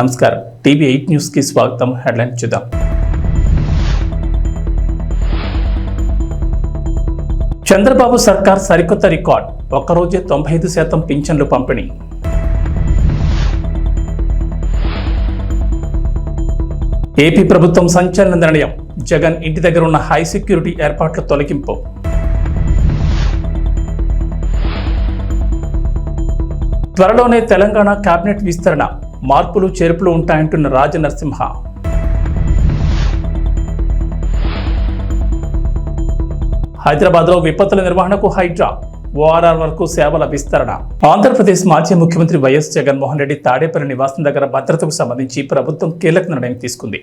నమస్కారం. టీవీ8 న్యూస్ కి స్వాగతం. హెడ్లైన్ చూద్దాం. చంద్రబాబు సర్కార్ సరికొత్త రికార్డ్. ఒక్కరోజే 95% పింఛన్లు పంపిణీ. ఏపీ ప్రభుత్వం సంచలన నిర్ణయం. జగన్ ఇంటి దగ్గర ఉన్న హై సెక్యూరిటీ ఏర్పాట్ల తొలగింపు. త్వరలోనే తెలంగాణ కేబినెట్ విస్తరణ. మార్పులు చేర్పులు ఉంటాయంటున్న రాజనరసింహ. హైదరాబాద్లో విపత్తుల నిర్వహణకు హైడ్రా. ఓఆర్ఆర్ వరకు సేవల విస్తరణ. ఆంధ్రప్రదేశ్ మాజీ ముఖ్యమంత్రి వైఎస్ జగన్మోహన్ రెడ్డి తాడేపల్లి నివాసం దగ్గర భద్రతకు సంబంధించి ప్రభుత్వం కీలక నిర్ణయం తీసుకుంది.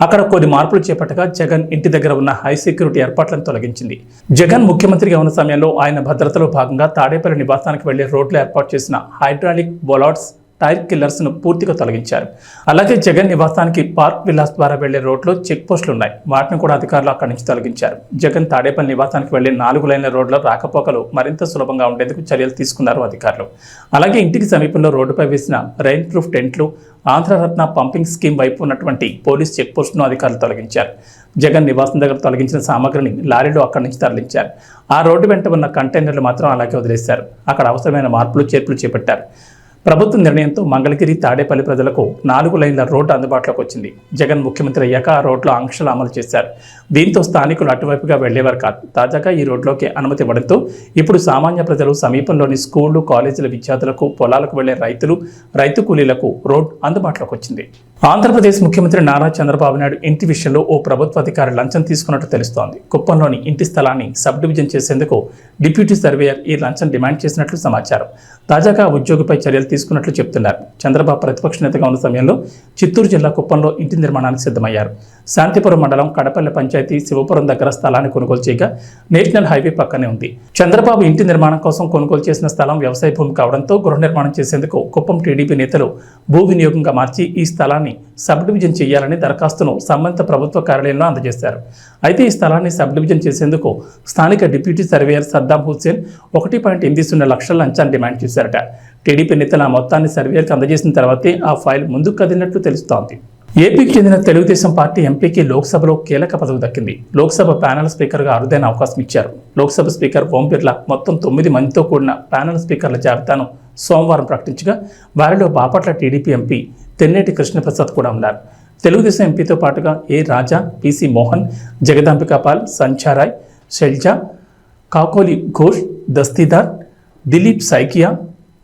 అక్కడ కొన్ని మార్పులు చేపట్టగా జగన్ ఇంటి దగ్గర ఉన్న హై సెక్యూరిటీ ఏర్పాట్లను తొలగించింది. జగన్ ముఖ్యమంత్రిగా ఉన్న సమయంలో ఆయన భద్రతలో భాగంగా తాడేపల్లి నివాసానికి వెళ్లే రోడ్లు ఏర్పాటు చేసిన హైడ్రాలిక్ బొలాట్స్, టైర్ కిల్లర్స్ ను పూర్తిగా తొలగించారు. అలాగే జగన్ నివాసానికి పార్క్ విలాస్ ద్వారా వెళ్లే రోడ్లో చెక్ పోస్టులు ఉన్నాయి. వాటిని కూడా అధికారులు అక్కడి నుంచి తొలగించారు. జగన్ తాడేపల్లి నివాసానికి వెళ్లే 4 లైన్ల రోడ్ల రాకపోకలు మరింత సులభంగా ఉండేందుకు చర్యలు తీసుకున్నారు అధికారులు. అలాగే ఇంటికి సమీపంలో రోడ్డుపై వేసిన రెయిన్ ప్రూఫ్ టెంట్లు, ఆంధ్రరత్న పంపింగ్ స్కీమ్ వైపు ఉన్నటువంటి పోలీస్ చెక్ పోస్టును అధికారులు తొలగించారు. జగన్ నివాసం దగ్గర తొలగించిన సామగ్రిని లారీలో అక్కడి నుంచి తరలించారు. ఆ రోడ్డు వెంట ఉన్న కంటైనర్లు మాత్రం అలాగే వదిలేశారు. అక్కడ అవసరమైన మార్పులు చేర్పులు చేపట్టారు. ప్రభుత్వ నిర్ణయంతో మంగళగిరి, తాడేపల్లి ప్రజలకు 4 లైన్ల రోడ్డు అందుబాటులోకి వచ్చింది. జగన్ ముఖ్యమంత్రి అయ్యాక ఆ రోడ్లో ఆంక్షలు అమలు చేశారు. దీంతో స్థానికులు అటువైపుగా వెళ్లేవారు కాదు. తాజాగా ఈ రోడ్లోకి అనుమతి ఇవ్వడంతో ఇప్పుడు సామాన్య ప్రజలు, సమీపంలోని స్కూళ్లు, కాలేజీల విద్యార్థులకు, పొలాలకు వెళ్లే రైతులు, రైతు కూలీలకు రోడ్ అందుబాటులోకి వచ్చింది. ఆంధ్రప్రదేశ్ ముఖ్యమంత్రి నారా చంద్రబాబు నాయుడు ఇంటి విషయంలో ఓ ప్రభుత్వ అధికారి లంచం తీసుకున్నట్టు తెలుస్తోంది. కుప్పంలోని ఇంటి స్థలాన్ని సబ్ డివిజన్ చేసేందుకు డిప్యూటీ సర్వేయర్ ఈ లంచం డిమాండ్ చేసినట్లు సమాచారం. తాజాగా ఉద్యోగిపై చర్యలు తీసుకున్నట్లు చెబుతున్నారు. చంద్రబాబు ప్రతిపక్ష నేతగా ఉన్న సమయంలో చిత్తూరు జిల్లా కుప్పంలో ఇంటి నిర్మాణానికి సిద్ధమయ్యారు. శాంతిపురం మండలం కడపల్లి పంచాయతీ శివపురం దగ్గర స్థలాన్ని కొనుగోలు చేయగా నేషనల్ హైవే పక్కనే ఉంది. చంద్రబాబు ఇంటి నిర్మాణం కోసం కొనుగోలు చేసిన స్థలం వ్యవసాయ భూమి కావడంతో గృహ నిర్మాణం చేసేందుకు కుప్పం టీడీపీ నేతలు భూ వినియోగంగా మార్చి ఈ స్థలాన్ని సబ్ డివిజన్ చేయాలని దరఖాస్తును సంబంధిత ప్రభుత్వ కార్యాలయంలో అందజేశారు. అయితే ఈ స్థలాన్ని సబ్ డివిజన్ చేసేందుకు స్థానిక డిప్యూటీ సర్వేయర్ సద్దాం హుస్సేన్ 1.80 లక్షల లంచాన్ని డిమాండ్ చేశారట. టీడీపీ నేతలు ఆ మొత్తాన్ని సర్వేయర్కి అందజేసిన తర్వాతే ఆ ఫైల్ ముందుకు కదిలినట్లు తెలుస్తోంది. ఏపీకి చెందిన తెలుగుదేశం పార్టీ ఎంపీకి లోక్సభలో కీలక పదవి దక్కింది. లోక్సభ ప్యానెల్ స్పీకర్గా అరుదైన అవకాశం ఇచ్చారు. లోక్సభ స్పీకర్ ఓం బిర్లా మొత్తం 9 మందితో కూడిన ప్యానెల్ స్పీకర్ల జాబితాను సోమవారం ప్రకటించగా వారిలో బాపట్ల టీడీపీ ఎంపీ తెన్నేటి కృష్ణప్రసాద్ కూడా ఉన్నారు. తెలుగుదేశం ఎంపీతో పాటుగా ఏ రాజా, పిసి మోహన్, జగదాంబికాపాల్, సంచారాయ్, శైల్జా, కాకోలి ఘోష్, దస్తీదార్, దిలీప్ సైకియా,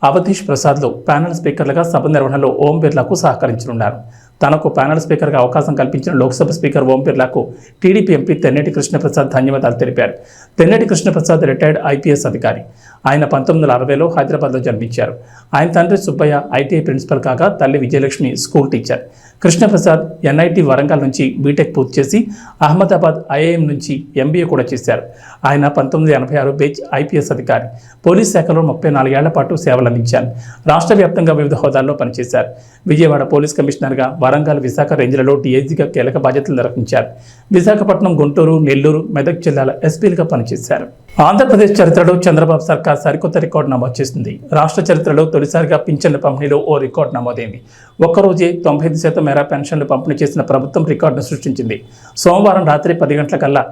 అవధీష్ ప్రసాద్లు ప్యానెల్ స్పీకర్లుగా సభ నిర్వహణలో ఓం బిర్లాకు సహకరించనున్నారు. తనకు ప్యానెల్ స్పీకర్గా అవకాశం కల్పించిన లోక్సభ స్పీకర్ ఓం బిర్లాకు టీడీపీ ఎంపీ తెన్నేటి కృష్ణప్రసాద్ ధన్యవాదాలు తెలిపారు. తెన్నేటి కృష్ణప్రసాద్ రిటైర్డ్ ఐపీఎస్ అధికారి. ఆయన 1960లో హైదరాబాద్లో జన్మించారు. ఆయన తండ్రి సుబ్బయ్య ఐటీఐ ప్రిన్సిపల్ కాగా తల్లి Vijayalakshmi school teacher. Krishnaprasad NIT Warangal నుంచి బీటెక్ పూర్తి చేసి అహ్మదాబాద్ ఐఐఎం నుంచి ఎంబీఏ కూడా చేశారు. ఆయన 1986 బెంచ్ ఐపీఎస్ అధికారి. పోలీస్ శాఖలో 34 ఏళ్ల పాటు సేవలందించారు. రాష్ట్ర వ్యాప్తంగా వివిధ హోదాల్లో పనిచేశారు. విజయవాడ పోలీస్ కమిషనర్గా, వరంగల్, విశాఖ రేంజ్లలో డీఐజీగా కీలక బాధ్యతలు నిర్వహించారు. విశాఖపట్నం, గుంటూరు, నెల్లూరు, మెదక్ జిల్లాల ఎస్పీలుగా పనిచేశారు. ఆంధ్రప్రదేశ్ చరిత్రలో చంద్రబాబు సర్కార్ సరికొత్త రికార్డు నమోదు చేసింది. రాష్ట్ర చరిత్రలో తొలిసారిగా పింఛన్ల పంపిణీలో ఓ రికార్డు నమోదైంది. ఒక్కరోజే 95% మేర పెన్షన్లు పంపిణీ చేసిన ప్రభుత్వం రికార్డును సృష్టించింది. సోమవారం రాత్రి 10 గంటలకల్లా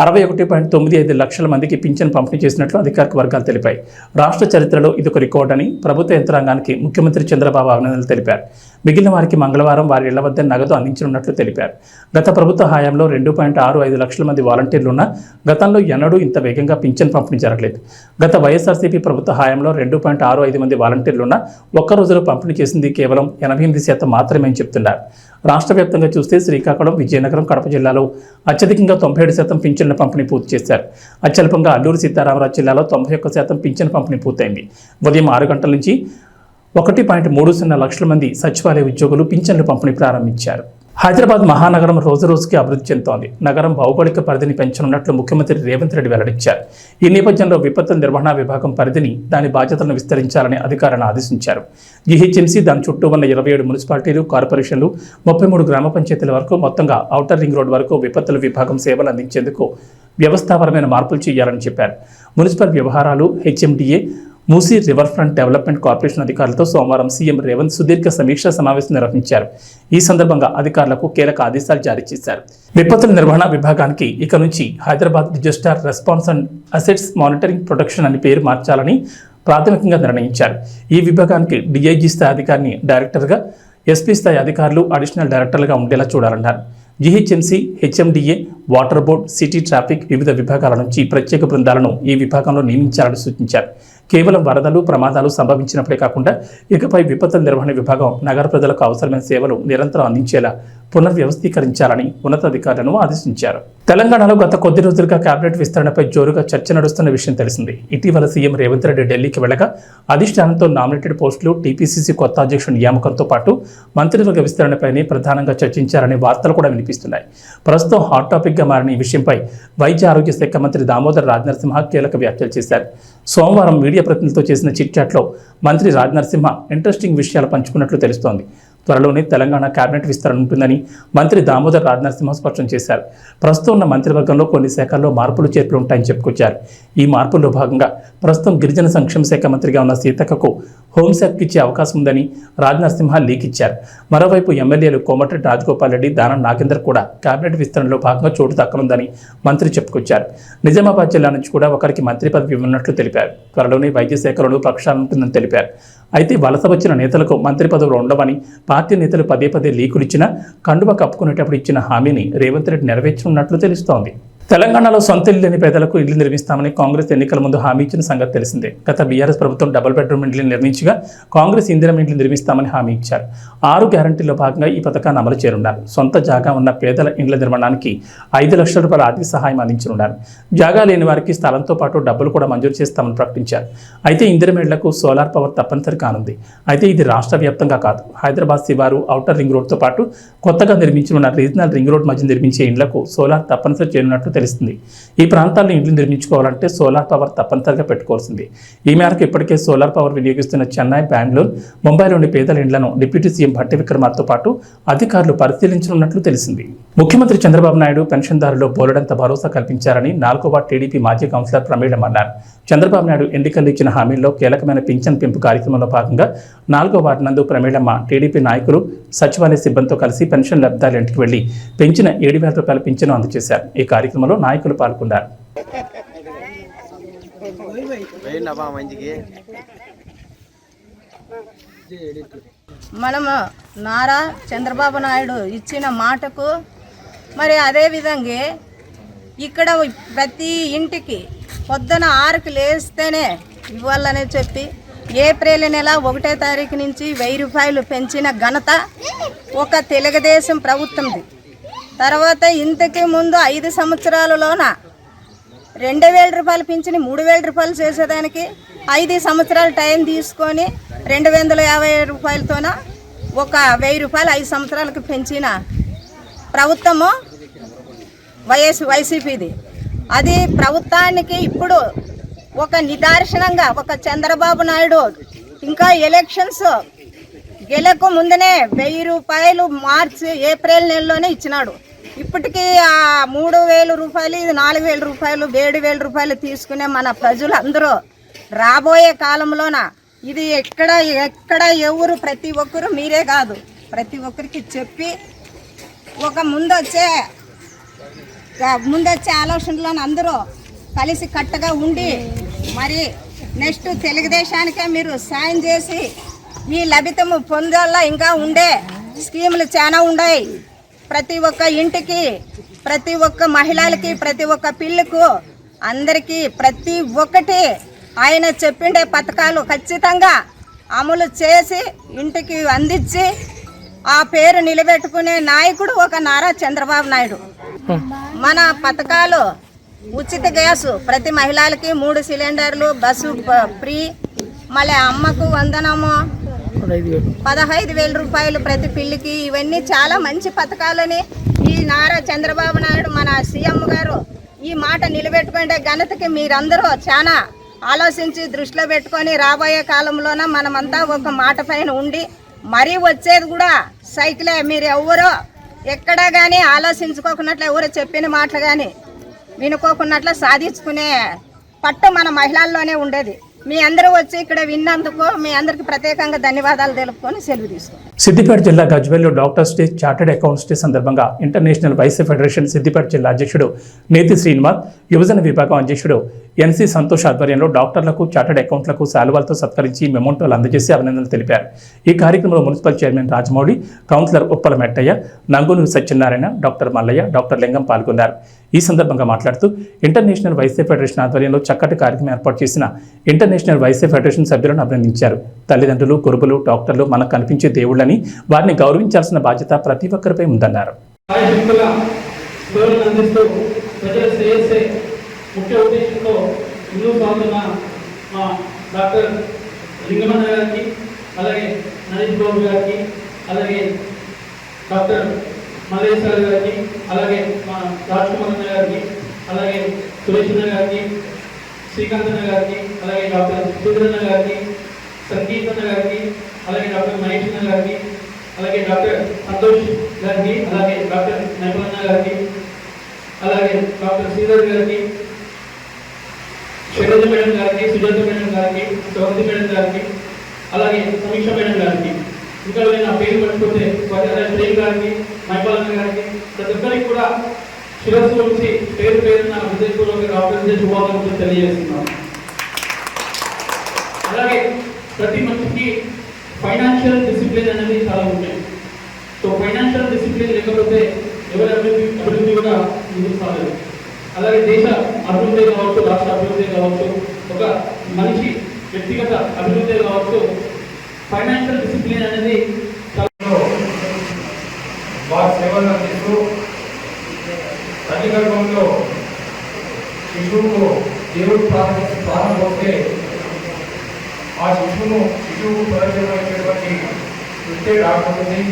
61.95 లక్షల మందికి పింఛన్ పంపిణీ చేసినట్లు అధికారిక వర్గాలు తెలిపాయి. రాష్ట్ర చరిత్రలో ఇదొక రికార్డు అని ప్రభుత్వ యంత్రాంగానికి ముఖ్యమంత్రి చంద్రబాబు అభినందనలు తెలిపారు. మిగిలిన వారికి మంగళవారం వారి ఇళ్ల వద్ద నగదు అందించనున్నట్లు తెలిపారు. గత ప్రభుత్వ హయాంలో 2.65 లక్షల మంది వాలంటీర్లున్నా గతంలో ఎన్నడూ ఇంత వేగంగా పింఛన్ పంపిణీ జరగలేదు. గత వైఎస్ఆర్సీపీ ప్రభుత్వ హయాంలో 2.65 మంది వాలంటీర్లున్నా ఒక్క రోజులో పంపిణీ చేసింది కేవలం 88% మాత్రమే అని చెప్తున్నారు. రాష్ట్ర వ్యాప్తంగా చూస్తే శ్రీకాకుళం, విజయనగరం, కడప జిల్లాలో అత్యధికంగా 97% పింఛన్ల పంపిణీ పూర్తి చేశారు. అత్యల్పంగా అల్లూరు సీతారామరాజు జిల్లాలో 91% పింఛన్ పంపిణీ పూర్తయింది. ఉదయం 6 గంటల నుంచి 1.30 లక్షల మంది సచివాలయ ఉద్యోగులు పింఛన్లు పంపిణీ ప్రారంభించారు. హైదరాబాద్ మహానగరం రోజురోజుకి అభివృద్ధి చెందుతోంది. నగరం భౌగోళిక పరిధిని పెంచనున్నట్లు ముఖ్యమంత్రి రేవంత్ రెడ్డి వెల్లడించారు. ఈ నేపథ్యంలో విపత్తుల నిర్వహణ విభాగం పరిధిని, దాని బాధ్యతలను విస్తరించాలని అధికారులను ఆదేశించారు. జీహెచ్ఎంసీ, దాని చుట్టూ ఉన్న 27 మున్సిపాలిటీలు, కార్పొరేషన్లు, 33 గ్రామ పంచాయతీల వరకు మొత్తంగా ఔటర్ రింగ్ రోడ్ వరకు విపత్తుల విభాగం సేవలు అందించేందుకు వ్యవస్థాపరమైన మార్పులు చేయాలని చెప్పారు. మున్సిపల్ వ్యవహారాలు, HMDA, Musi river front development corporation అధికారులతో సోమవారం సీఎం రేవంత్ సుదీర్ఘ సమీక్షా సమావేశం నిర్వహించారు. ఈ సందర్భంగా అధికారులకు కీలక ఆదేశాలు జారీ చేశారు. విపత్తుల నిర్వహణ విభాగానికి ఇక నుంచి Hyderabad disaster response and assets monitoring protection అని పేరు మార్చాలని ప్రాథమికంగా నిర్ణయించారు. ఈ విభాగానికి డీఐజీ స్థాయి అధికారిని డైరెక్టర్గా, ఎస్పీ స్థాయి అధికారులు అడిషనల్ డైరెక్టర్లుగా ఉండేలా చూడాలన్నారు. GHMC, HMDA, water board, city traffic వివిధ విభాగాల నుంచి ప్రత్యేక బృందాలను ఈ విభాగంలో నియమించాలని సూచించారు. కేవలం వరదలు, ప్రమాదాలు సంభవించినప్పుడే కాకుండా ఇకపై విపత్తుల నిర్వహణ విభాగం నగర ప్రజలకు అవసరమైన సేవలు నిరంతరం అందించేలా పునర్వ్యవస్థీకరించాలని ఉన్నతాధికారులను ఆదేశించారు. తెలంగాణలో గత కొద్ది రోజులుగా కేబినెట్ విస్తరణపై జోరుగా చర్చ నడుస్తున్న విషయం తెలిసింది. ఇటీవల సీఎం రేవంత్ రెడ్డి ఢిల్లీకి వెళ్లగా అధిష్టానంతో నామినేటెడ్ పోస్టులు, టీపీసీసీ కొత్త అధ్యక్షుడి నియామకంతో పాటు మంత్రివర్గ విస్తరణపైనే ప్రధానంగా చర్చించారనే వార్తలు కూడా వినిపిస్తున్నాయి. ప్రస్తుతం హాట్ టాపిక్గా మారిన ఈ విషయంపై వైద్య ఆరోగ్య శాఖ మంత్రి దామోదర్ రాజనరసింహ కీలక వ్యాఖ్యలు చేశారు. సోమవారం మీడియా ప్రతినిధులతో చేసిన చిట్ చాట్లో మంత్రి రాజనరసింహ ఇంట్రెస్టింగ్ విషయాలు పంచుకున్నట్లు తెలుస్తోంది. త్వరలోనే తెలంగాణ కేబినెట్ విస్తరణ ఉంటుందని మంత్రి దామోదర్ రాజనరసింహ స్పష్టం చేశారు. ప్రస్తుతం ఉన్న మంత్రివర్గంలో కొన్ని శాఖల్లో మార్పులు చేర్పులు ఉంటాయని చెప్పుకొచ్చారు. ఈ మార్పుల్లో భాగంగా ప్రస్తుతం గిరిజన సంక్షేమ శాఖ మంత్రిగా ఉన్న సీతక్కకు హోంశాఖకు ఇచ్చే అవకాశం ఉందని రాజనరసింహ లీక్ ఇచ్చారు. మరోవైపు ఎమ్మెల్యేలు కోమటిరెడ్డి రాజగోపాల్ రెడ్డి, దానం నాగేందర్ కూడా కేబినెట్ విస్తరణలో భాగంగా చోటు దక్కనుందని మంత్రి చెప్పుకొచ్చారు. నిజామాబాద్ జిల్లా నుంచి కూడా ఒకరికి మంత్రి పదవి ఇవ్వనున్నట్లు తెలిపారు. త్వరలోనే వైద్య శాఖలోనూ ప్రక్షాళన ఉంటుందని తెలిపారు. అయితే వలస వచ్చిన నేతలకు మంత్రి పదవులు ఉండవని పార్టీ నేతలు పదే పదే లీకులు ఇచ్చినా కండువ కప్పుకునేటప్పుడు ఇచ్చిన హామీని రేవంత్ రెడ్డి నెరవేర్చనున్నట్లు తెలుస్తోంది. తెలంగాణలో సొంత ఇల్లు లేని పేదలకు ఇల్లు నిర్మిస్తామని కాంగ్రెస్ ఎన్నికల ముందు హామీ ఇచ్చిన సంగతి తెలిసిందే. గత బీఆర్ఎస్ ప్రభుత్వం డబుల్ బెడ్రూమ్ ఇండ్లు నిర్మించగా కాంగ్రెస్ ఇందిరమ్మ ఇండ్లు నిర్మిస్తామని హామీ ఇచ్చారు. 6 గ్యారంటీల్లో భాగంగా ఈ పథకాన్ని అమలు చేయనున్నారు. సొంత జాగా ఉన్న పేదల ఇండ్ల నిర్మాణానికి 5 లక్షల రూపాయల ఆర్థిక సహాయం అందించనున్నారు. జాగా లేని వారికి స్థలంతో పాటు డబ్బులు కూడా మంజూరు చేస్తామని ప్రకటించారు. అయితే ఇందిరమ్మ ఇళ్లకు సోలార్ పవర్ తప్పనిసరి కానుంది. అయితే ఇది రాష్ట్ర వ్యాప్తంగా కాదు, హైదరాబాద్ శివారు, ఔటర్ రింగ్ రోడ్తో పాటు కొత్తగా నిర్మించనున్న రీజనల్ రింగ్ రోడ్ మధ్య నిర్మించే ఇండ్లకు సోలార్ తప్పనిసరి చేయనున్నట్లు తెలుస్తుంది. ఈ ప్రాంతాల్లో ఇండ్లు నిర్మించుకోవాలంటే సోలార్ పవర్ తప్పనిసరిగా పెట్టుకోవాల్సింది. ఈ మేరకు ఇప్పటికే సోలార్ పవర్ వినియోగిస్తున్న చెన్నై, బెంగళూరు, ముంబైలోని పేదల ఇండ్లను డిప్యూటీ సీఎం భట్టి విక్రమార్కతో పాటు అధికారులు పరిశీలించనున్నట్లు తెలిసింది. ముఖ్యమంత్రి చంద్రబాబు నాయుడు పెన్షన్దారులు బోలెడంత భరోసా కల్పించారని 4వ వార్డు టీడీపీ మాజీ కౌన్సిలర్ ప్రమేళం అన్నారు. చంద్రబాబు నాయుడు ఎన్నికల్లో ఇచ్చిన హామీల్లో కీలకమైన పింఛన్ పెంపు కార్యక్రమంలో భాగంగా 4వ వార్డు నందు ప్రమేళమ్మ టీడీపీ నాయకులు, సచివాలయ సిబ్బందితో కలిసి పెన్షన్ లబ్ధిదారుల ఇంటికి వెళ్లి పెంచిన 7,000 రూపాయల పింఛను అందజేశారు. ఈ కార్యక్రమంలో నాయకులు పాల్గొన్నారు. మనము నారా చంద్రబాబు నాయుడు ఇచ్చిన మాటకు మరి అదే విధంగా ఇక్కడ ప్రతి ఇంటికి పొద్దున 6కి లేస్తేనే ఇవ్వాలనే చెప్పి ఏప్రిల్ నెల 1వ తారీఖు నుంచి 1000 రూపాయలు పెంచిన ఘనత ఒక తెలుగుదేశం ప్రభుత్వంది. తర్వాత ఇంతకు ముందు 5 సంవత్సరాలలోన 2,000 రూపాయలు పెంచిన 3,000 రూపాయలు చేసేదానికి 5 సంవత్సరాలు టైం తీసుకొని 250 రూపాయలతోన ఒక 1000 రూపాయలు 5 సంవత్సరాలకు పెంచిన ప్రభుత్వము వైసీపీది. అది ప్రభుత్వానికి ఇప్పుడు ఒక నిదర్శనంగా ఒక చంద్రబాబు నాయుడు ఇంకా ఎలక్షన్స్ గెలక ముందునే 1000 రూపాయలు ఏప్రిల్ నెలలోనే ఇచ్చినాడు. ఇప్పటికీ ఆ 3,000 రూపాయలు, ఇది 4,000 రూపాయలు, 7,000 రూపాయలు తీసుకునే మన ప్రజలందరూ రాబోయే కాలంలోన ఇది ఎక్కడ ఎవరు ప్రతి ఒక్కరు మీరే కాదు ప్రతి ఒక్కరికి చెప్పి ఒక ముందొచ్చే ఆలోచనలో అందరూ కలిసి కట్టగా ఉండి మరి నెక్స్ట్ తెలుగుదేశానికే మీరు సాయం చేసి ఈ లభితము పొందాలా. ఇంకా ఉండే స్కీములు చాలా ఉన్నాయి. ప్రతి ఒక్క ఇంటికి, ప్రతి ఒక్క మహిళలకి, ప్రతి ఒక్క పిల్లకు, అందరికీ ప్రతి ఒక్కటి ఆయన చెప్పిండే పథకాలు ఖచ్చితంగా అమలు చేసి ఇంటికి అందించి ఆ పేరు నిలబెట్టుకునే నాయకుడు ఒక నారా చంద్రబాబు నాయుడు. మన పథకాలు ఉచిత గ్యాసు ప్రతి మహిళలకి, 3 సిలిండర్లు, బస్సు ఫ్రీ, మళ్ళీ అమ్మకు వందనము, 15,000 రూపాయలు ప్రతి పిల్లికి. ఇవన్నీ చాలా మంచి పథకాలని ఈ నారా చంద్రబాబు నాయుడు మన సీఎం గారు ఈ మాట నిలబెట్టుకునే ఘనతకి మీరందరూ చాలా ఆలోచించి దృష్టిలో పెట్టుకొని రాబోయే కాలంలోన మనమంతా ఒక మాట పైన ఉండి మరీ వచ్చేది కూడా సైకిలే. మీరు ఎవరో ఎక్కడా కానీ ఆలోచించుకోకున్నట్లు, ఎవరు చెప్పిన మాటలు కానీ వినుకోకున్నట్లు సాధించుకునే పట్టు మన మహిళల్లోనే ఉండేది. మీ అందరూ వచ్చి ఇక్కడ విన్నందుకు మీ అందరికి ప్రత్యేకంగా ధన్యవాదాలు తెలుపుకొని సెలవు తీసుకుంటాం. సిద్దిపేట జిల్లా గజ్వేల్లో doctors day, chartered accounts day సందర్భంగా ఇంటర్నేషనల్ వైశ్య ఫెడరేషన్ సిద్దిపేట జిల్లా అధ్యక్షుడు నేతి శ్రీనివాస్, యువజన విభాగం అధ్యక్షుడు ఎన్సీ సంతోష్ ఆధ్వర్యంలో డాక్టర్లకు, చార్టెడ్ అకౌంట్లకు శాలువాలతో సత్కరించి మెమోంటోలు అందజేసి అభినందనలు తెలిపారు. ఈ కార్యక్రమంలో municipal chairman Rajamouli, councillor Uppala Mettaiah, Nangunuru Satyanarayana, doctor Mallaiah, doctor Lingam పాల్గొన్నారు. ఈ సందర్భంగా మాట్లాడుతూ ఇంటర్నేషనల్ వైశ్య ఫెడరేషన్ ఆధ్వర్యంలో చక్కటి కార్యక్రమం ఏర్పాటు చేసిన ఇంటర్నేషనల్ వైశ్య ఫెడరేషన్ సభ్యులను అభినందించారు. తల్లిదండ్రులు, గురువులు, డాక్టర్లు మనకు కనిపించే దేవుళ్ళని, వారిని గౌరవించాల్సిన బాధ్యత ప్రతి ఒక్కరిపై ఉందన్నారు. ముఖ్య ఉద్దేశంతో ముందుకు సాగుతున్న మా డాక్టర్ లింగమన్న గారికి, అలాగే నరేష్ బాబు గారికి, అలాగే డాక్టర్ మల్లేశ్వర గారికి, అలాగే మా రాజ్కుమార్ అన్న గారికి, అలాగే సురేష్ అన్న గారికి, శ్రీకాంత్ అన్న గారికి, అలాగే డాక్టర్ సుధీరన్న గారికి, సంగీత్ అన్న గారికి, అలాగే డాక్టర్ మహేష్ అన్న గారికి, అలాగే డాక్టర్ సంతోష్ గారికి, అలాగే డాక్టర్ నైపుల్ అన్న గారికి, అలాగే డాక్టర్ శ్రీధర్ గారికి, శైలజ మేడం గారికి, సుజాత మేడం గారికి, సౌరతి మేడం గారికి, అలాగే సమీక్ష మేడం గారికి, ఇంకా నా పేరు పట్టుకుంటే ప్రేమ్ గారికి, మైపాలన్న గారికి, ప్రతి ఒక్కరికి కూడా శిరస్సు నుంచి పేరు పేరున హృదయపూర్వక డాక్టర్ డే శుభాకాంక్షలు తెలియజేస్తున్నాను. అలాగే ప్రతి మనిషికి ఫైనాన్షియల్ డిసిప్లిన్ అనేది చాలా ముఖ్యం. సో ఫైనాన్షియల్ డిసిప్లిన్ లేకపోతే ఎవరి అభివృద్ధి కూడా ముందుకు సాగదు. అలాగే దేశ అభివృద్ధి కావచ్చు, రాష్ట్ర అభివృద్ధి కావచ్చు, ఒక మనిషి వ్యక్తిగత అభివృద్ధి కావచ్చు, ఫైనాన్షియల్ డిసిప్లిన్ అనేది వారి సేవలు అందిస్తూ తల్లి గర్భంలో శిశువుకు దేవుడు ప్రారంభమవుతే ఆ శిశువుకు ప్రయోజనమైనటువంటి వృత్తే డాక్టర్ ఉంది.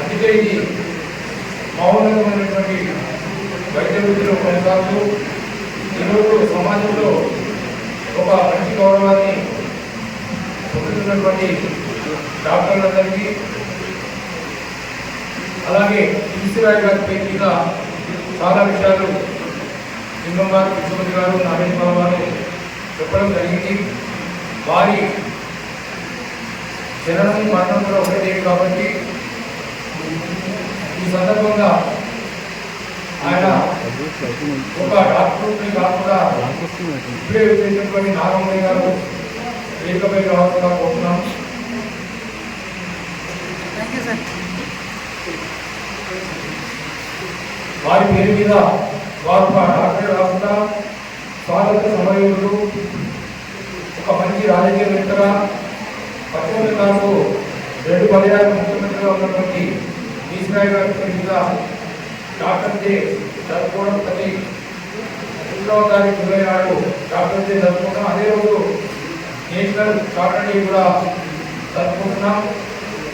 అందుకే ఇది మౌనమైనటువంటి వైద్య వృత్తిలో కొనసాగుతూ ఈరోజు సమాజంలో ఒక మంచి గౌరవాన్ని పొందుతున్నటువంటి డాక్టర్లందరికీ, అలాగే ఈశ్వరాయ్ గారి పేరు మీద చాలా విషయాలు లింగం గారు, కృష్ణపతి గారు, నాగేష్ బాబు గారు చెప్పడం జరిగింది. వారి జననం మరణం కూడా ఒకటే కాబట్టి ఈ సందర్భంగా ఆయన ఒక డాక్టర్ని కాకుండా ఇప్పుడే వచ్చేటటువంటి నాగమణి గారు వేదికపై రావాల్సిందిగా కోరుతున్నాం. వారి పేరు మీద వారు ఒక డాక్టర్ కాకుండా స్వాతంత్ర సమరయోధుడు, ఒక మంచి రాజకీయవేత్తగా, 19 2 పర్యాలు ముఖ్యమంత్రిగా ఉన్నటువంటి ఈశ్వరాయ్ గారి పేరు మీద డాక్టర్ డే జరుపుకోవడం ప్రతి 3వ తారీఖు జూలై నాడు డాక్టర్ డే జరుపుకుంటాం. అదే రోజు నేషనల్ డాక్టర్ డే కూడా జరుపుకుంటున్నాం.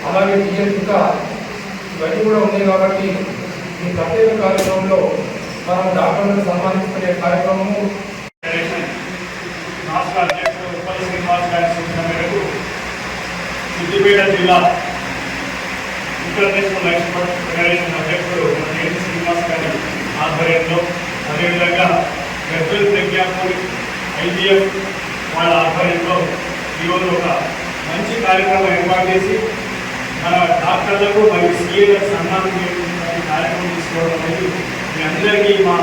అలాగే ఇంకా ఇవన్నీ కూడా ఉన్నాయి కాబట్టి ఈ ప్రత్యేక కార్యక్రమంలో మనం డాక్టర్లను సన్మానించుకునే కార్యక్రమము రాష్ట్ర అధ్యక్షుడు ఉప్పల శ్రీనివాస్ గారి సూచన మేరకు సిద్దిపేట జిల్లా ఇంటర్నేషనల్ వైశ్య ఫెడరేషన్ అధ్యక్షుడు ఎన్సీ శ్రీనివాస్ గారి ఆధ్వర్యంలో, అదేవిధంగా గజ్వేల్ ప్రజ్ఞాపూర్ ఐజీఎఫ్ వాళ్ళ ఆధ్వర్యంలో ఈరోజు ఒక మంచి కార్యక్రమం ఏర్పాటు చేసి మన డాక్టర్లకు మరియు సీఏలకు సన్మానం చేస్తున్న కార్యక్రమం తీసుకోవడం అనేది మీ అందరికీ మా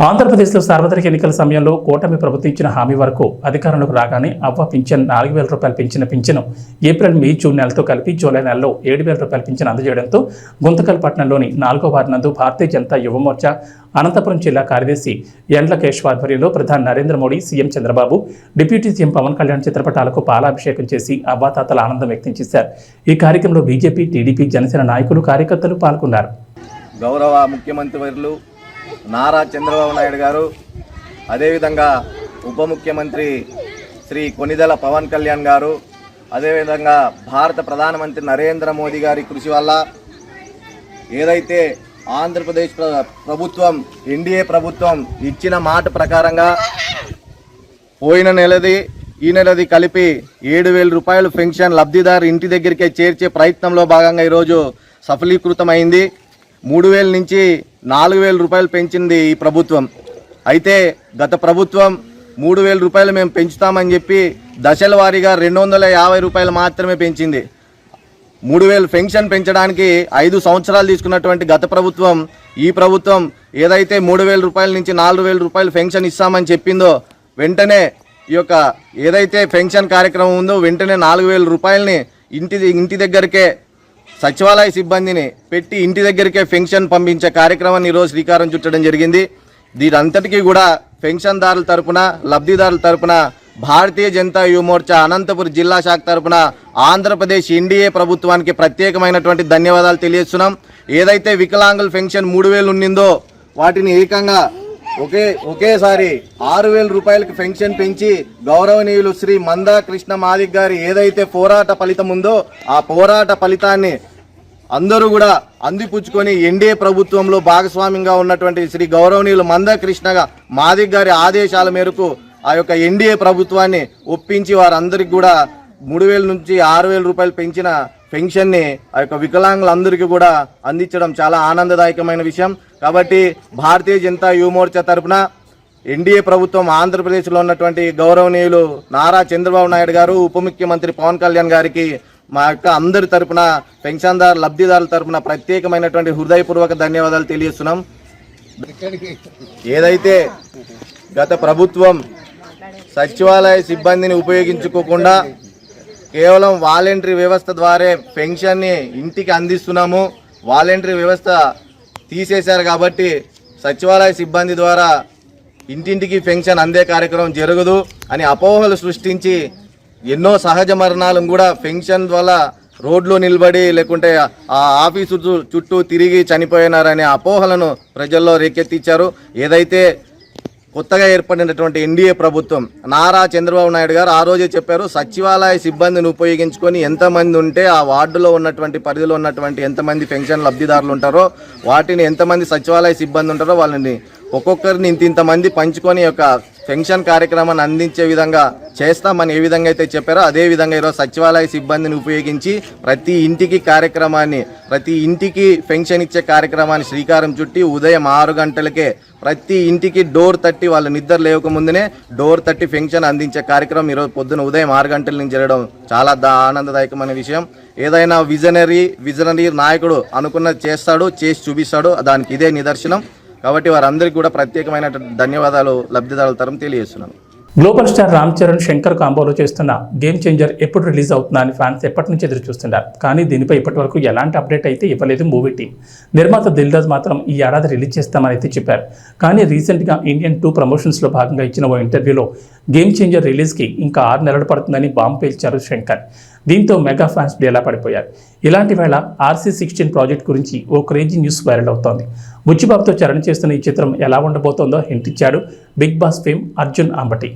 ఆంధ్రప్రదేశ్లో సార్వత్రిక ఎన్నికల సమయంలో కూటమి ప్రభుత్వం ఇచ్చిన హామీ వరకు అధికారంలోకి రాగానే అవ్వ పింఛన్ 4,000 రూపాయలు పెంచిన పింఛను ఏప్రిల్, మే, జూన్ నెలతో కలిపి జూలై నెలలో 7,000 రూపాయల పింఛను అందజేయడంతో గుంతకల్ పట్టణంలోని 4వ వార్డు నందు భారతీయ జనతా యువమోర్చా అనంతపురం జిల్లా కార్యదర్శి ఎండ్ల కేశవ ఆధ్వర్యంలో ప్రధాని Narendra Modi, CM Chandrababu, deputy CM Pawan Kalyan చిత్రపటాలకు పాలాభిషేకం చేసి అవ్వాతాతల ఆనందం వ్యక్తం చేశారు. ఈ కార్యక్రమంలో బీజేపీ, టీడీపీ, జనసేన నాయకులు, కార్యకర్తలు పాల్గొన్నారు. గౌరవ ముఖ్యమంత్రి వర్యులు నారా చంద్రబాబు నాయుడు గారు, అదేవిధంగా ఉప ముఖ్యమంత్రి శ్రీ కొనిదెల పవన్ కళ్యాణ్ గారు, అదేవిధంగా భారత ప్రధానమంత్రి నరేంద్ర మోదీ గారి కృషి వల్ల ఏదైతే ఆంధ్రప్రదేశ్ ప్రభుత్వం, ఎన్డీఏ ప్రభుత్వం ఇచ్చిన మాట ప్రకారంగా పోయిన నెలది ఈ నెలది కలిపి 7,000 రూపాయలు పెన్షన్ లబ్ధిదారు ఇంటి దగ్గరికే చేర్చే ప్రయత్నంలో భాగంగా ఈరోజు సఫలీకృతమైంది. 3,000 నుంచి 4,000 రూపాయలు పెంచింది ఈ ప్రభుత్వం. అయితే గత ప్రభుత్వం 3,000 రూపాయలు మేము పెంచుతామని చెప్పి దశల వారీగా 250 రూపాయలు మాత్రమే పెంచింది. 3,000 పెన్షన్ పెంచడానికి 5 సంవత్సరాలు తీసుకున్నటువంటి గత ప్రభుత్వం ఈ ప్రభుత్వం ఏదైతే 3,000 రూపాయల నుంచి 4,000 రూపాయలు పెన్షన్ ఇస్తామని చెప్పిందో వెంటనే ఈ యొక్క ఏదైతే పెన్షన్ కార్యక్రమం ఉందో వెంటనే 4,000 రూపాయలని ఇంటి దగ్గరికే సచివాలయ సిబ్బందిని పెట్టి ఇంటి దగ్గరికే పెన్షన్ పంపించే కార్యక్రమాన్ని ఈరోజు శ్రీకారం చుట్టడం జరిగింది. దీనంతటికీ కూడా పెన్షన్దారుల తరపున లబ్ధిదారుల తరపున భారతీయ జనతా యువ మోర్చా అనంతపురం జిల్లా శాఖ తరపున ఆంధ్రప్రదేశ్ ఎన్డీఏ ప్రభుత్వానికి ప్రత్యేకమైనటువంటి ధన్యవాదాలు తెలియజేస్తున్నాం. ఏదైతే వికలాంగుల పెన్షన్ 3,000 ఉండిందో వాటిని ఏకంగా ఒకేసారి 6,000 రూపాయలకి పెన్షన్ పెంచి గౌరవనీయులు శ్రీ మందా కృష్ణ మాదిక్ గారి ఏదైతే పోరాట ఫలితం ఉందో ఆ పోరాట ఫలితాన్ని అందరూ కూడా అందిపుచ్చుకొని ఎన్డీఏ ప్రభుత్వంలో భాగస్వామ్యంగా ఉన్నటువంటి శ్రీ గౌరవనీయులు మందా కృష్ణ మాదిక్ గారి ఆదేశాల మేరకు ఆ యొక్క ఎన్డీఏ ప్రభుత్వాన్ని ఒప్పించి వారందరికీ కూడా 3,000 నుంచి 6,000 రూపాయలు పెంచిన పెన్షన్ని ఆ యొక్క వికలాంగులందరికీ కూడా అందించడం చాలా ఆనందదాయకమైన విషయం. కాబట్టి భారతీయ జనతా యువ మోర్చా తరఫున ఎన్డీఏ ప్రభుత్వం ఆంధ్రప్రదేశ్లో ఉన్నటువంటి గౌరవనీయులు నారా చంద్రబాబు నాయుడు గారు, ఉప ముఖ్యమంత్రి పవన్ కళ్యాణ్ గారికి మా యొక్క అందరి తరపున పెన్షన్దారు లబ్ధిదారుల తరపున ప్రత్యేకమైనటువంటి హృదయపూర్వక ధన్యవాదాలు తెలియజేస్తున్నాం. ఏదైతే గత ప్రభుత్వం సచివాలయ సిబ్బందిని ఉపయోగించుకోకుండా కేవలం వాలంటరీ వ్యవస్థ ద్వారా పెన్షన్ని ఇంటికి అందిస్తున్నాము, వాలంటరీ వ్యవస్థ తీసేశారు కాబట్టి సచివాలయ సిబ్బంది ద్వారా ఇంటింటికి పెన్షన్ అందే కార్యక్రమం జరగదు అని అపోహలు సృష్టించి ఎన్నో సహజ మరణాలను కూడా పెన్షన్ వల్ల రోడ్లో నిలబడి లేకుంటే ఆ ఆఫీసు చుట్టూ తిరిగి చనిపోయినారనే అపోహలను ప్రజల్లో రేకెత్తించారు. ఏదైతే కొత్తగా ఏర్పడినటువంటి ఎన్డీఏ ప్రభుత్వం నారా చంద్రబాబు నాయుడు గారు ఆ రోజే చెప్పారు, సచివాలయ సిబ్బందిని ఉపయోగించుకొని ఎంతమంది ఉంటే ఆ వార్డులో ఉన్నటువంటి పరిధిలో ఉన్నటువంటి ఎంతమంది పెన్షన్ లబ్ధిదారులు ఉంటారో వాటిని ఎంతమంది సచివాలయ సిబ్బంది ఉంటారో వాళ్ళని ఒక్కొక్కరిని ఇంతమంది పంచుకొని యొక్క పెన్షన్ కార్యక్రమాన్ని అందించే విధంగా చేస్తామని ఏ విధంగా అయితే చెప్పారో అదే విధంగా ఈరోజు సచివాలయ సిబ్బందిని ఉపయోగించి ప్రతి ఇంటికి పెన్షన్ ఇచ్చే కార్యక్రమాన్ని శ్రీకారం చుట్టి ఉదయం 6 గంటలకే ప్రతి ఇంటికి డోర్ తట్టి వాళ్ళు నిద్ర లేవకముందునే డోర్ తట్టి పెన్షన్ అందించే కార్యక్రమం ఈరోజు పొద్దున ఉదయం 6 గంటల నుంచి జరగడం చాలా ఆనందదాయకమైన విషయం. ఏదైనా విజనరీ నాయకుడు అనుకున్నది చేస్తాడు, చేసి చూపిస్తాడు, దానికి ఇదే నిదర్శనం. కాబట్టి వారందరికీ కూడా ప్రత్యేకమైన ధన్యవాదాలు లబ్ధిదారుల తరఫున తెలియజేస్తున్నాను. గ్లోబల్ స్టార్ రామ్ చరణ్ శంకర్ కాంబోలో చేస్తున్న గేమ్ చేంజర్ ఎప్పుడు రిలీజ్ అవుతుందా అని ఫ్యాన్స్ ఎప్పటి నుంచి ఎదురు చూస్తున్నారు. కానీ దీనిపై ఇప్పటి వరకు ఎలాంటి అప్డేట్ అయితే ఇవ్వలేదు మూవీ టీం. నిర్మాత దిల్ రాజు మాత్రం ఈ ఏడాది రిలీజ్ చేస్తామని అయితే చెప్పారు. కానీ రీసెంట్గా ఇండియన్ 2 ప్రమోషన్స్లో భాగంగా ఇచ్చిన ఓ ఇంటర్వ్యూలో గేమ్ చేంజర్ రిలీజ్కి ఇంకా 6 నెలలు పడుతుందని బాంబు పేల్చారు శంకర్. దీంతో మెగా ఫ్యాన్స్ డేలా పడిపోయారు. ఇలాంటి వేళ RC16 ప్రాజెక్ట్ గురించి ఓ క్రేజీ న్యూస్ వైరల్ అవుతోంది. బుచ్చిబాబుతో చరణ్ చేస్తున్న ఈ చిత్రం ఎలా ఉండబోతోందో హింట్ ఇచ్చాడు Bigg Boss fame Arjun Ambati.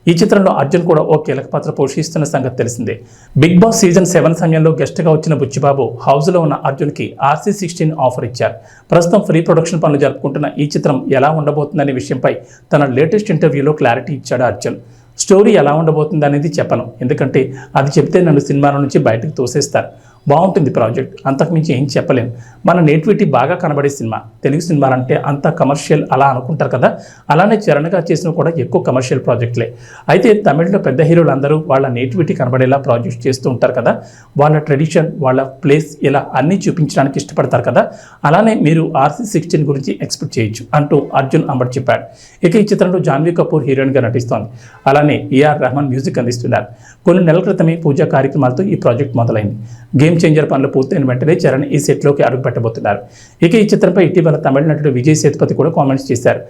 ఈ చిత్రంలో అర్జున్ కూడా ఓ కీలక పాత్ర పోషిస్తున్న సంగతి తెలిసిందే. బిగ్ బాస్ సీజన్ 7 సమయంలో గెస్ట్గా వచ్చిన బుచ్చిబాబు హౌస్లో ఉన్న అర్జున్కి RC16 ఆఫర్ ఇచ్చారు. ప్రస్తుతం ప్రీ ప్రొడక్షన్ పనులు జరుపుకుంటున్న ఈ చిత్రం ఎలా ఉండబోతుందనే విషయంపై తన లేటెస్ట్ ఇంటర్వ్యూలో క్లారిటీ ఇచ్చాడు అర్జున్. స్టోరీ ఎలా ఉండబోతుంది అనేది చెప్పను, ఎందుకంటే అది చెప్తే నన్ను సినిమాల నుంచి బయటకు తోసేస్తారు. బాగుంటుంది ప్రాజెక్ట్, అంతకుమించి ఏం చెప్పలేను. మన నేటివిటీ బాగా కనబడే సినిమా. తెలుగు సినిమాలంటే అంత కమర్షియల్ అలా అనుకుంటారు కదా, అలానే చరణ్గా చేసిన కూడా ఎక్కువ కమర్షియల్ ప్రాజెక్టులే. అయితే తమిళ్లో పెద్ద హీరోలు అందరూ వాళ్ళ నేటివిటీ కనబడేలా ప్రాజెక్ట్ చేస్తూ ఉంటారు కదా, వాళ్ళ ట్రెడిషన్, వాళ్ళ ప్లేస్ ఇలా అన్నీ చూపించడానికి ఇష్టపడతారు కదా, అలానే మీరు RC16 గురించి ఎక్స్పెక్ట్ చేయొచ్చు అంటూ అర్జున్ అంబట్ చెప్పాడు. ఇక ఈ చిత్రంలో జాన్వీ కపూర్ హీరోయిన్గా నటిస్తోంది. అలానే AR రెహమాన్ మ్యూజిక్ అందిస్తున్నారు. కొన్ని నెలల క్రితమే పూజా కార్యక్రమాలతో ఈ ప్రాజెక్ట్ మొదలైంది. గేమ్ చేంజర్ పనులు పూర్తయిన వెంటనే చరణ్ ఈ సెట్లోకి అడుగు పెట్టబోతున్నారు. ఇక ఈ చిత్రంపై ఇటీవల తమిళ నటుడు విజయ్ సేతుపతి కూడా కామెంట్స్ చేశారు.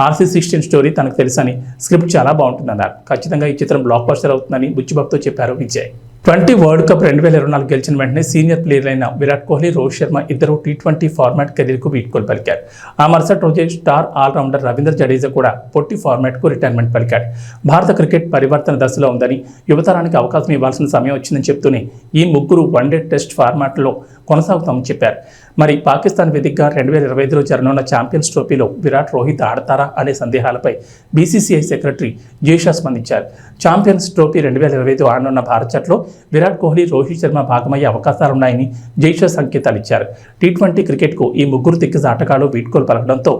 RC16 స్టోరీ తనకు తెలుసని, స్క్రిప్ట్ చాలా బాగుంటుందన్నారు. ఖచ్చితంగా ఈ చిత్రం బ్లాక్ బస్టర్ అవుతుందని బుచ్చిబాబుతో చెప్పారు విజయ్. 20 వరల్డ్ కప్ 2024 గెలిచిన వెంటనే సీనియర్ ప్లేయర్ అయిన విరాట్ కోహ్లీ, రోహిత్ శర్మ ఇద్దరు T20 ఫార్మాట్ కెరీర్కు వీడ్కోలు పలికారు. ఆ మరుసటి రోజే స్టార్ ఆల్రౌండర్ రవీంద్ర జడేజా కూడా పొట్టి ఫార్మాట్కు రిటైర్మెంట్ పలికాడు. భారత క్రికెట్ పరివర్తన దశలో ఉందని, యువతరానికి అవకాశం ఇవ్వాల్సిన సమయం వచ్చిందని చెప్తూనే ఈ ముగ్గురు వన్డే టెస్ట్ ఫార్మాట్లో కొనసాగుతామని చెప్పారు. మరి పాకిస్తాన్ వేదికగా 2025లో జరగనున్న ఛాంపియన్స్ ట్రోఫీలో విరాట్, రోహిత్ ఆడతారా అనే సందేహాలపై BCCI సెక్రటరీ జైషా స్పందించారు. ఛాంపియన్స్ ట్రోఫీ 2025 ఆడనున్న భారత జట్టులో విరాట్ కోహ్లీ, రోహిత్ శర్మ భాగమయ్యే అవకాశాలున్నాయని జైషా సంకేతాలు ఇచ్చారు. T20 క్రికెట్కు ఈ ముగ్గురు దిగ్గజ ఆటగాళ్లు వీడ్కోలు పలకడంతో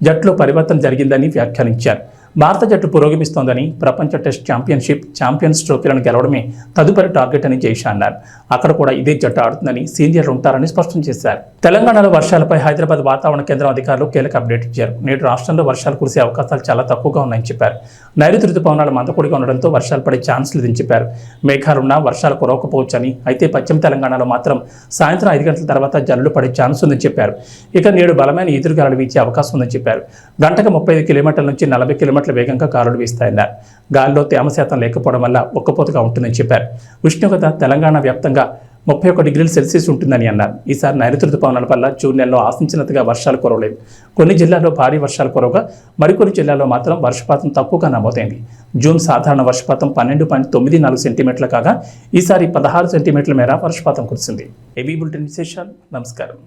జట్టులో పరివర్తన జరిగిందని వ్యాఖ్యానించారు. భారత జట్టు పురోగమిస్తోందని, ప్రపంచ టెస్ట్ ఛాంపియన్షిప్, ఛాంపియన్స్ ట్రోఫీలను గెలవడమే తదుపరి టార్గెట్ అని జైషా అన్నారు. అక్కడ కూడా ఇదే జట్టు ఆడుతుందని, సీనియర్లు ఉంటారని స్పష్టం చేశారు. తెలంగాణలో వర్షాలపై హైదరాబాద్ వాతావరణ కేంద్రం అధికారులు కీలక అప్డేట్ ఇచ్చారు. నేడు రాష్ట్రంలో వర్షాలు కురిసే అవకాశాలు చాలా తక్కువగా ఉన్నాయని చెప్పారు. నైరుతి రుతుపవనాలు మందకొడిగా ఉండడంతో వర్షాలు పడే ఛాన్స్ లేదని చెప్పారు. మేఘాలున్నా వర్షాలు కురవకపోవచ్చని, అయితే పశ్చిమ తెలంగాణలో మాత్రం సాయంత్రం 5 గంటల తర్వాత జల్లులు పడే ఛాన్స్ ఉందని చెప్పారు. ఇక నేడు బలమైన ఈదురుగాలులు వీచే అవకాశం ఉందని చెప్పారు. గంటకు 35 కిలోమీటర్ల నుంచి 40 కిలోమీటర్ల వేగంగా గాలులు వీస్తాయన్నారు. గాలిలో తేమ శాతం లేకపోవడం వల్ల ఒక్కపోతగా ఉంటుందని చెప్పారు. ఉష్ణోగ్రత తెలంగాణ వ్యాప్తంగా 31 డిగ్రీల సెల్సియస్ ఉంటుందని అన్నారు. ఈసారి నైరుతి రుతుపవనాల వల్ల జూన్ నెలలో ఆశించినంతగా వర్షాలు కురవలేదు. కొన్ని జిల్లాల్లో భారీ వర్షాలు కురవగా మరికొన్ని జిల్లాల్లో మాత్రం వర్షపాతం తక్కువగా నమోదైంది. జూన్ సాధారణ వర్షపాతం 12.94 సెంటీమీటర్లు కాగా ఈసారి 16 సెంటీమీటర్ల మేర వర్షపాతం కురిసింది. ఏబీ బులెటిన్ విశేషాలు. నమస్కారం.